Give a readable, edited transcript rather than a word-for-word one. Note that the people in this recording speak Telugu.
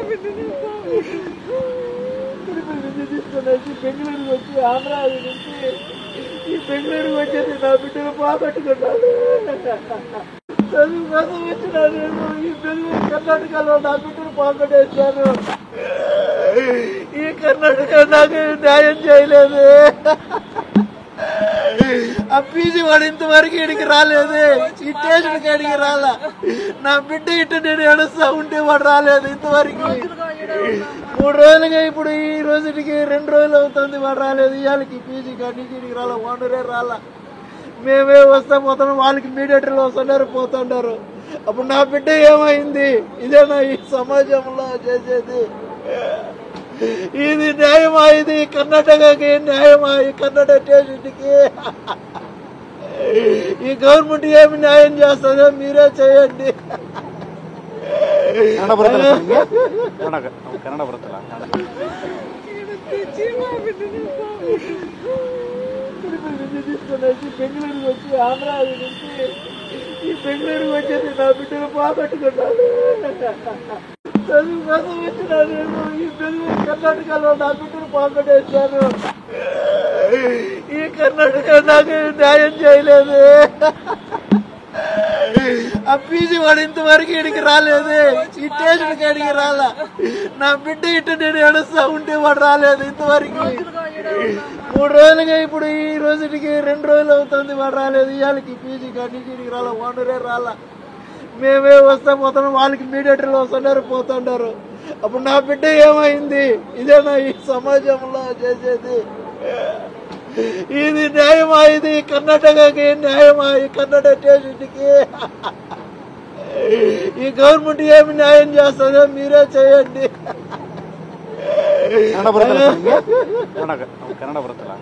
నుంచి తీసుకునేసి బెంగళూరుకి వచ్చి ఆంధ్రాది నుంచి ఈ బెంగళూరుకి వచ్చేసి నా బిడ్డలు పోగొట్టుకున్నాను. చదువు కోసం వచ్చిన నేను ఈ బెంగళూరు కర్ణాటకలో నా బిడ్డలు పోగొట్టేశాను. ఈ కర్ణాటక నాకు న్యాయం చేయలేదు. ఆ పీజీ వాడు ఇంతవరకు ఇడికి రాలేదు, ఈ స్టేషన్కి ఇడికి రాలా. నా బిడ్డ ఇట్ట నేను ఏడుస్తా ఉంటే వాడు రాలేదు ఇంతవరకు. 3 రోజులుగా ఇప్పుడు ఈ రోజుకి 2 రోజులు అవుతుంది వాడు రాలేదు. ఇవాళకి పీజీ కానీ ఇడికి రాలా, ఓనరే రాలా. మేమే వస్తా పోతున్నాం, వాళ్ళకి మీడియేటర్లు వస్తున్నారు పోతున్నారు. అప్పుడు నా బిడ్డ ఏమైంది? ఇదేనా ఈ సమాజంలో చేసేది? ఇది న్యాయమా? ఇది కర్ణాటకకి న్యాయమా? ఈ కర్ణాటక స్టేషన్కి ఈ గవర్నమెంట్ ఏమి న్యాయం చేస్తుందో మీరే చేయండి. తీసుకునేసి బెంగళూరుకి వచ్చి ఆంధ్రాది నుంచి ఈ బెంగళూరుకి వచ్చేసి నా బిడ్డలు పోగొట్టుకున్నాను. చదువు కోసం వచ్చిన నేను ఈ బెంగళూరు కర్ణాటకలో నా బిడ్డలు పోగొట్టేశాను. ఈ కర్ణాటక నాకు న్యాయం చేయలేదు. ఆ పీజీ వాడు ఇంతవరకు ఇడికి రాలేదు, ఈ స్టేషన్కి ఇడికి రాలా. నా బిడ్డ ఇట్ట నేను ఏడుస్తా ఉంటే వాడు రాలేదు ఇంతవరకు. 3 రోజులుగా ఇప్పుడు ఈ రోజుకి 2 రోజులు అవుతుంది వాడు రాలేదు. ఇవాళకి పీజీ కానీ ఇడికి రాలా, ఓనరే రాలా. మేమే వస్తా పోతున్నాం, వాళ్ళకి మీడియేటర్లు వస్తున్నారు పోతున్నారు. అప్పుడు నా బిడ్డ ఏమైంది? ఇదేనా ఈ సమాజంలో చేసేది? ఇది న్యాయమా? ఇది కర్ణాటకకి న్యాయమా? ఈ కర్ణాటక స్టేషన్కి ఈ గవర్నమెంట్ ఏమి న్యాయం చేస్తుందో మీరే చేయండి. ಕನ್ನಡ ಬರುತ್ತಲ್ಲ.